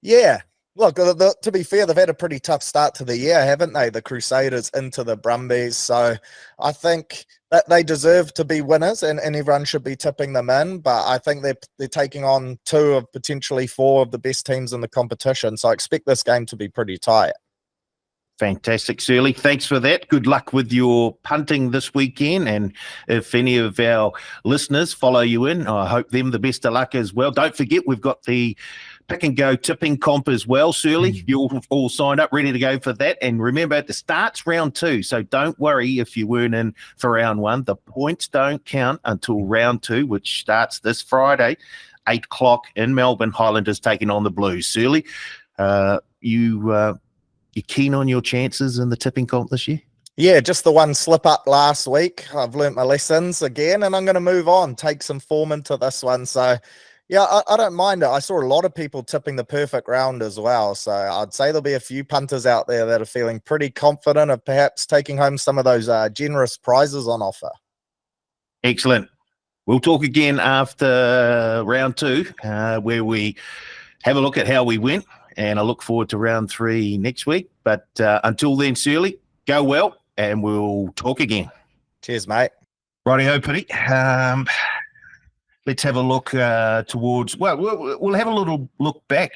Yeah. Look, to be fair, they've had a pretty tough start to the year, haven't they? The Crusaders into the Brumbies. So I think that they deserve to be winners, and everyone should be tipping them in. But I think they're taking on 2 of potentially 4 of the best teams in the competition. So I expect this game to be pretty tight. Fantastic, Searle. Thanks for that. Good luck with your punting this weekend. And if any of our listeners follow you in, I hope them the best of luck as well. Don't forget, we've got the Pick and Go tipping comp as well, Searle. You're all signed up, ready to go for that. And remember, it starts round 2, so don't worry if you weren't in for round 1. The points don't count until round 2, which starts this Friday, 8 o'clock in Melbourne. Highlanders taking on the Blues. Searle, you keen on your chances in the tipping comp this year? Yeah, just the one slip up last week. I've learnt my lessons again, and I'm going to move on, take some form into this one. So yeah, I don't mind it. I saw a lot of people tipping the perfect round as well. So I'd say there'll be a few punters out there that are feeling pretty confident of perhaps taking home some of those generous prizes on offer. Excellent. We'll talk again after round 2, where we have a look at how we went, and I look forward to round 3 next week. But until then, Searle, go well, and we'll talk again. Cheers, mate. Righty-ho, Piri. Let's have a look towards. Well, we'll have a little look back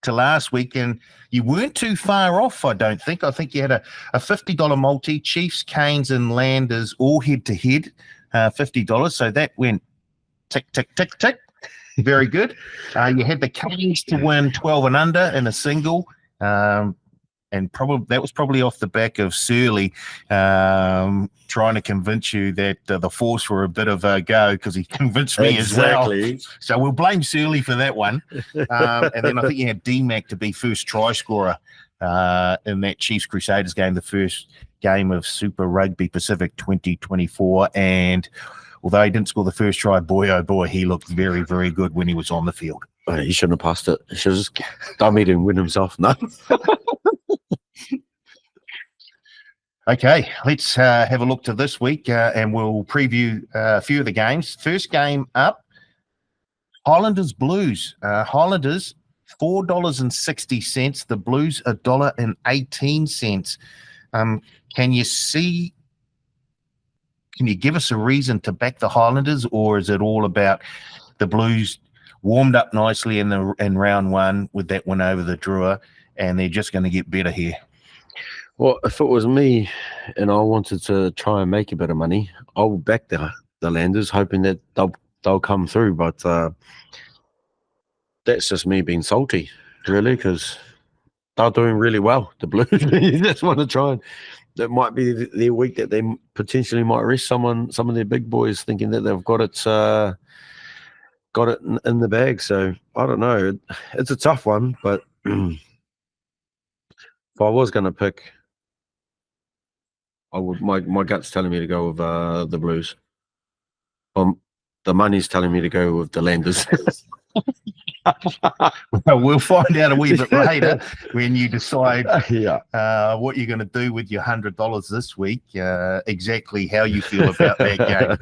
to last week, and you weren't too far off, I don't think. I think you had a $50 multi, Chiefs, Canes, and Landers all head-to-head, $50. So that went tick, tick, tick, tick. Very good. You had the Canes to win 12 and under in a single, and that was probably off the back of Searle trying to convince you that the Force were a bit of a go, because he convinced me as well. So we'll blame Searle for that one. And then I think you had D-Mac to be first try scorer in that Chiefs Crusaders game, the first game of Super Rugby Pacific 2024. And although he didn't score the first try, boy, oh boy, he looked very, very good when he was on the field. He shouldn't have passed it. He should have just dummied and win himself. No. Okay, let's have a look to this week, and we'll preview a few of the games. First game up, Highlanders Blues. Highlanders, $4.60. The Blues, $1.18. Can you give us a reason to back the Highlanders, or is it all about the Blues warmed up nicely in round 1 with that win over the Drua, and they're just going to get better here? Well, if it was me and I wanted to try and make a bit of money, I would back the Landers, hoping that they'll come through. But that's just me being salty, really, because they're doing really well, the Blues. You just want to try, and that might be their week that they potentially might rest some of their big boys, thinking that they've got it in the bag. So I don't know. It's a tough one, but if I was going to pick, I would. My gut's telling me to go with the Blues. The money's telling me to go with the Landers. Well, we'll find out a wee bit later when you decide what you're going to do with your $100 this week, exactly how you feel about that game.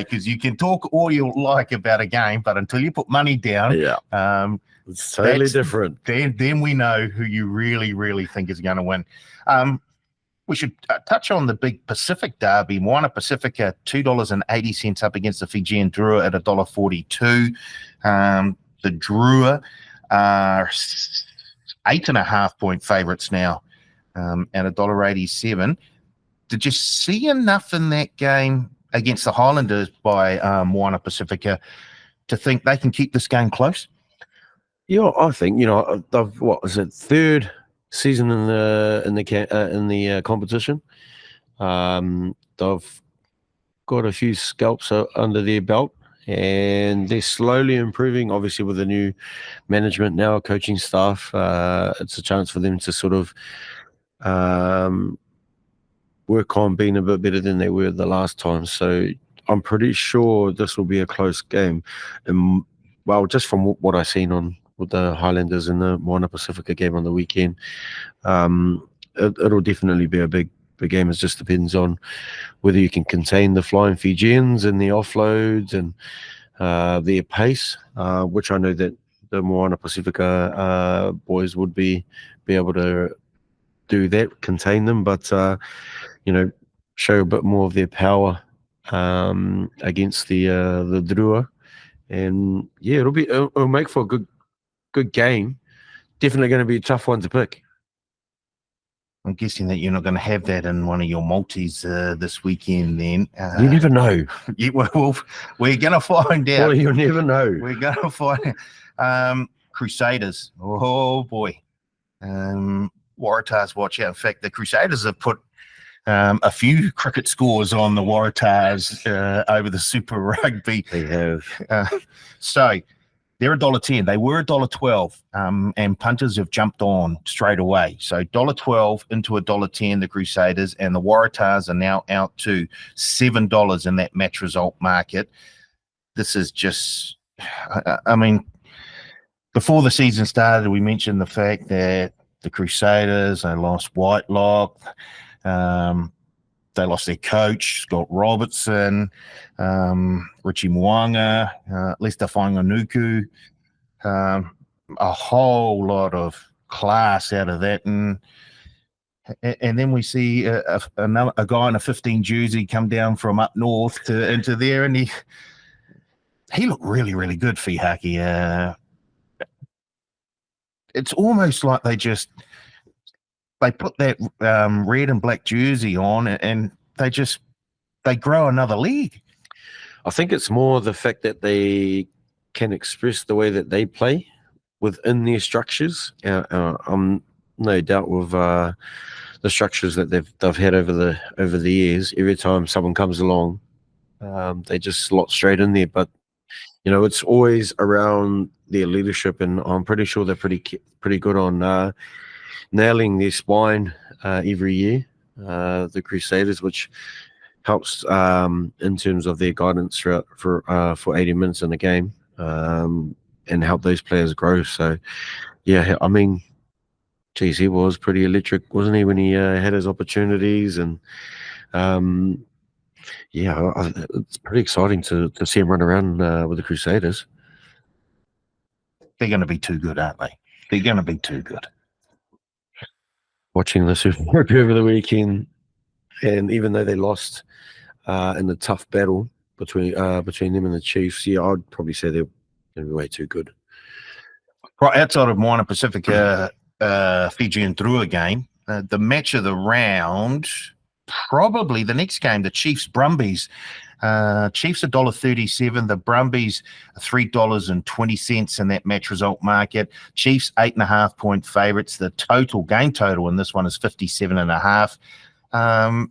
Because you can talk all you like about a game, but until you put money down, it's totally different. Then we know who you really, really think is going to win. We should touch on the big Pacific derby. Moana Pacifica, $2.80 up against the Fijian Drua at $1.42. The Drua are 8.5-point favourites now at $1.87. Did you see enough in that game against the Highlanders by Moana Pacifica to think they can keep this game close? Yeah, I think they've third season in the competition. They've got a few scalps under their belt, and they're slowly improving. Obviously, with the new management now, coaching staff, it's a chance for them to sort of work on being a bit better than they were the last time. So I'm pretty sure this will be a close game. And well, just from what I've seen with the Highlanders in the Moana Pacifica game on the weekend, it'll definitely be a big game. It just depends on whether you can contain the flying Fijians and the offloads and their pace, which I know that the Moana Pacifica boys would be able to do that, contain them, but show a bit more of their power against the Drua. And yeah, it'll make for a good game. Definitely going to be a tough one to pick. I'm guessing that you're not going to have that in one of your multis this weekend then. You never know. Well, we're going to find out. Well, you'll never know. We're going to find out. Crusaders. Oh, boy. Waratahs, watch out. In fact, the Crusaders have put a few cricket scores on the Waratahs over the Super Rugby. They have. So they're $1.10. They were $1.12, and punters have jumped on straight away. So $1.12 into $1.10, the Crusaders, and the Waratahs are now out to $7 in that match result market. This is just, I mean, before the season started, we mentioned the fact that the Crusaders, they lost Whitelock, they lost their coach, Scott Robertson, Richie Moanga, Lester Whanganuku. a whole lot of class out of that, and then we see a guy in a 15 jersey come down from up north into there, and he looked really, really good, Fihaki. It's almost like they put that red and black jersey on, and they grow another league. I think it's more the fact that they can express the way that they play within their structures. I'm no doubt with the structures that they've had over the years. Every time someone comes along, they just slot straight in there. But it's always around their leadership, and I'm pretty sure they're pretty good on nailing their spine every year. The Crusaders, which helps in terms of their guidance for 80 minutes in a game, and help those players grow. So, yeah, I mean, geez, he was pretty electric, wasn't he, when he had his opportunities? And it's pretty exciting to see him run around with the Crusaders. They're going to be too good, aren't they? They're going to be too good. Watching the Super Rugby over the weekend, and even though they lost in the tough battle between them and the Chiefs, yeah, I'd probably say they're going to be way too good. Right, outside of Moana Pacific, Fiji and Drua game, the match of the round, probably the next game, the Chiefs Brumbies. Chiefs $1.37, the Brumbies $3.20 in that match result market. Chiefs 8.5 point favourites. The game total in this one is 57.5.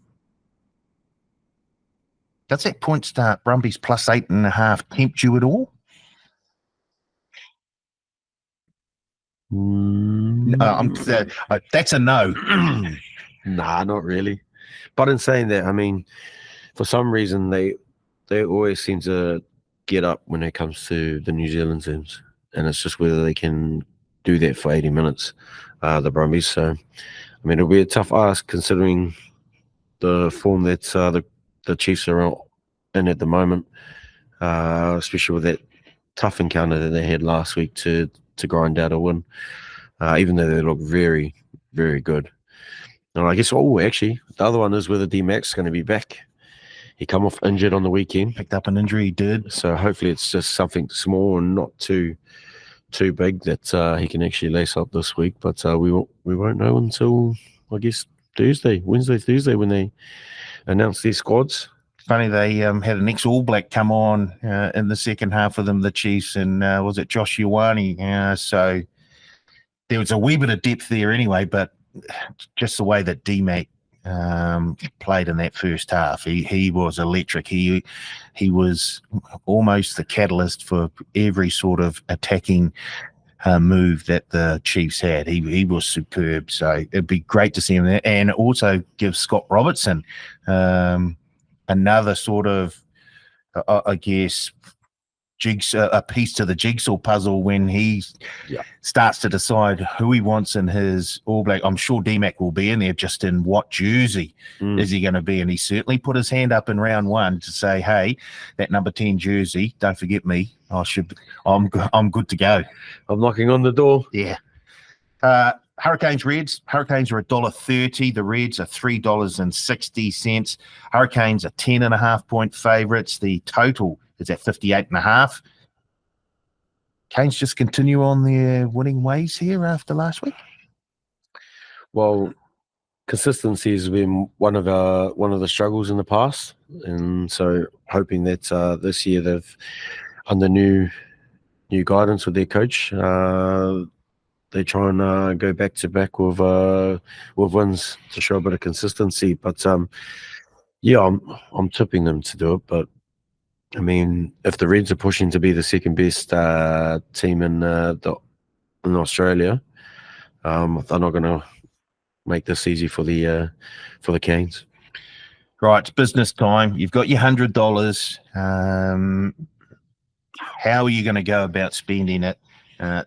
Does that point start Brumbies plus 8.5 tempt you at all? That's a no. Nah, not really. But in saying that, I mean, for some reason they always seem to get up when it comes to the New Zealand teams, and it's just whether they can do that for 80 minutes, the Brumbies. So, I mean, it'll be a tough ask considering the form that the Chiefs are in at the moment, especially with that tough encounter that they had last week to grind out a win, even though they look very, very good. And I guess, actually, the other one is whether D-Mac's is going to be back. He come off injured on the weekend. Picked up an injury, he did. So hopefully it's just something small and not too big that he can actually lace up this week. But we won't know until, I guess, Wednesday, Thursday, when they announce their squads. Funny, they had an ex-All Black come on in the second half of them, the Chiefs, and was it Josh Ioane? So there was a wee bit of depth there anyway, but just the way that D-Mac played in that first half, he was electric. He was almost the catalyst for every sort of attacking move that the Chiefs had. He was superb. So it'd be great to see him there, and also give Scott Robertson another sort of, I guess, a piece to the jigsaw puzzle when he starts to decide who he wants in his All Black. I'm sure D-Mac will be in there, just in what jersey is he going to be. And he certainly put his hand up in round one to say, hey, that number 10 jersey, don't forget me. I'm good to go. I'm knocking on the door. Yeah. Hurricanes Reds. Hurricanes are $1.30. The Reds are $3.60. Hurricanes are 10.5 point favourites. The total is at 58.5. Canes just continue on their winning ways here after last week. Well, consistency has been one of the struggles in the past, and so hoping that this year they've, under new guidance with their coach, they try and go back to back with wins to show a bit of consistency. But I'm tipping them to do it. But I mean, if the Reds are pushing to be the second best team in Australia, they're not going to make this easy for the Canes. Right, it's business time. You've got your $100. How are you going to go about spending it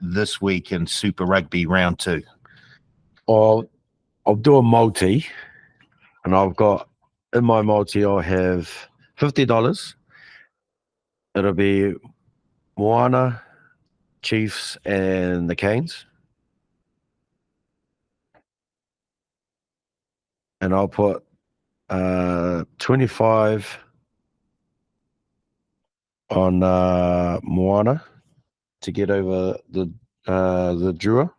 this week in Super Rugby round 2? I'll do a multi, and I've got in my multi I'll have $50. It'll be Moana Chiefs and the Canes. And I'll put 25 on Moana to get over the Drua.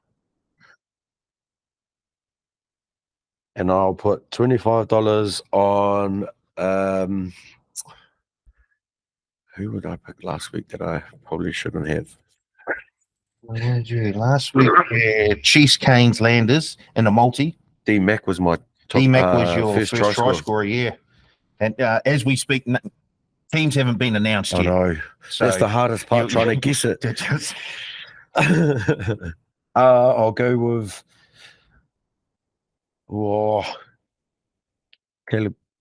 And I'll put $25 on who would I pick last week that I probably shouldn't have? Last week, Chiefs, Canes, Landers in a multi. D-Mac was my top. D-Mac was your first try scorer. scorer, yeah. And as we speak, teams haven't been announced I yet. know. So that's the hardest part, trying to guess it. I'll go with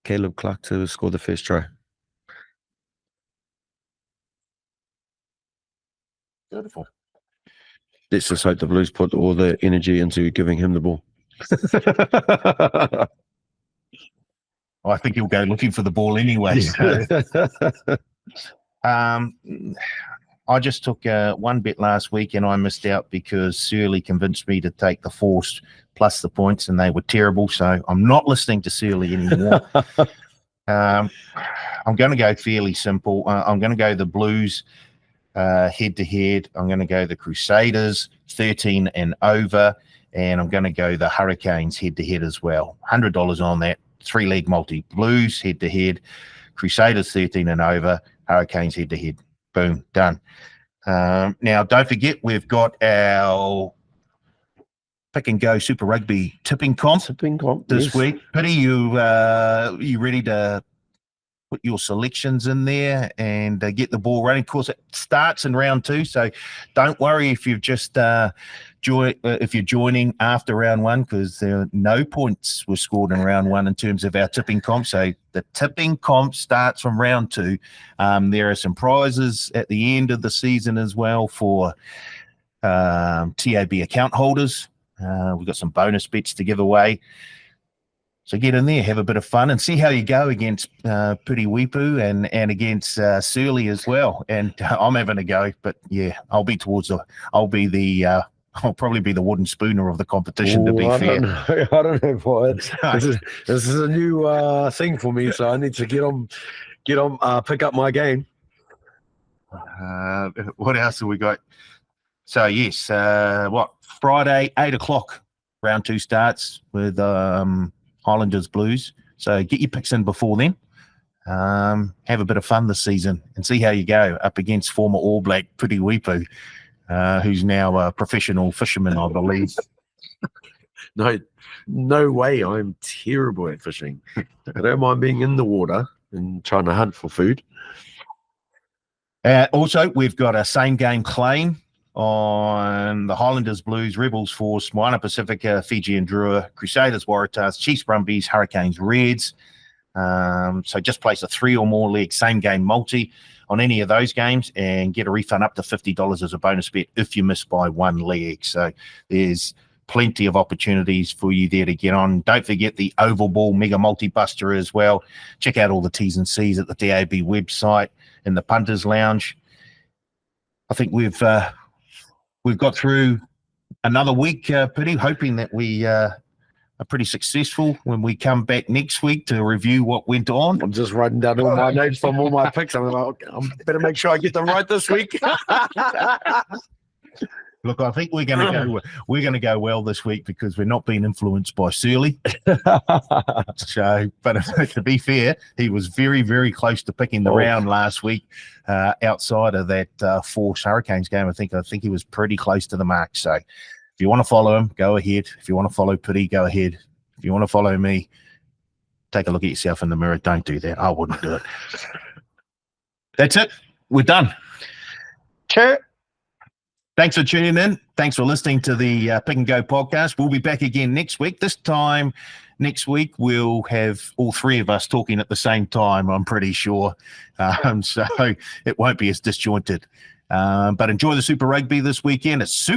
Caleb Clark to score the first try. Beautiful. Let's just hope the Blues put all the energy into giving him the ball. I think he'll go looking for the ball anyway. So. I just took one bet last week and I missed out because Searle convinced me to take the force plus the points and they were terrible. So I'm not listening to Searle anymore. I'm going to go fairly simple. I'm going to go the Blues head-to-head. I'm going to go the Crusaders 13 and over. And I'm going to go the Hurricanes head-to-head as well. $100 on that. 3-leg multi. Blues head-to-head. Crusaders 13 and over. Hurricanes head-to-head. Boom, done. Now, don't forget, we've got our Pick and Go Super Rugby tipping comp this week. Piri, you ready to put your selections in there and get the ball running? Of course, it starts in round 2, so don't worry if you've just if you're joining after round 1, because no points were scored in round 1 in terms of our tipping comp. So the tipping comp starts from round 2. There are some prizes at the end of the season as well for TAB account holders. We've got some bonus bets to give away. So get in there, have a bit of fun, and see how you go against Piri Weepu and against Searle as well. And I'm having a go, but yeah, I'll probably be the wooden spooner of the competition. To be fair, I don't know what this is a new thing for me, so I need to get on, pick up my game. What else have we got? So yes, Friday 8:00 round 2 starts with Highlanders Blues. So get your picks in before then. Have a bit of fun this season and see how you go up against former All Black Piri Weepu, who's now a professional fisherman, I believe. No way. I'm terrible at fishing. I don't mind being in the water and trying to hunt for food. Also, we've got a same game claim on the Highlanders Blues, Rebels Force, Moana Pacifica, Fiji and Drua, Crusaders Waratahs, Chiefs Brumbies, Hurricanes Reds. So just place a 3 or more leg same game multi on any of those games and get a refund up to $50 as a bonus bet if you miss by 1 leg. So there's plenty of opportunities for you there to get on. Don't forget the Oval Ball Mega Multi-Buster as well. Check out all the T's and C's at the DAB website in the Punters Lounge. I think we've got through another week, Piri, hoping that we are pretty successful when we come back next week to review what went on. I'm just writing down all my notes from all my picks. I'm like, I better make sure I get them right this week. Look, I think we're going to go well this week because we're not being influenced by Searle. So, but to be fair, he was very, very close to picking the round last week. Outside of that Force Hurricanes game, I think he was pretty close to the mark. So, if you want to follow him, go ahead. If you want to follow Piri, go ahead. If you want to follow me, take a look at yourself in the mirror. Don't do that. I wouldn't do it. That's it. We're done. Sure. Thanks for tuning in. Thanks for listening to the Pick and Go podcast. We'll be back again next week. This time next week, we'll have all 3 of us talking at the same time, I'm pretty sure. So it won't be as disjointed. But enjoy the Super Rugby this weekend. It's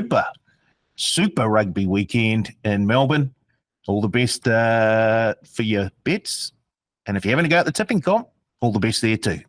Super Rugby weekend in Melbourne. All the best for your bets. And if you haven't got the tipping comp, all the best there too.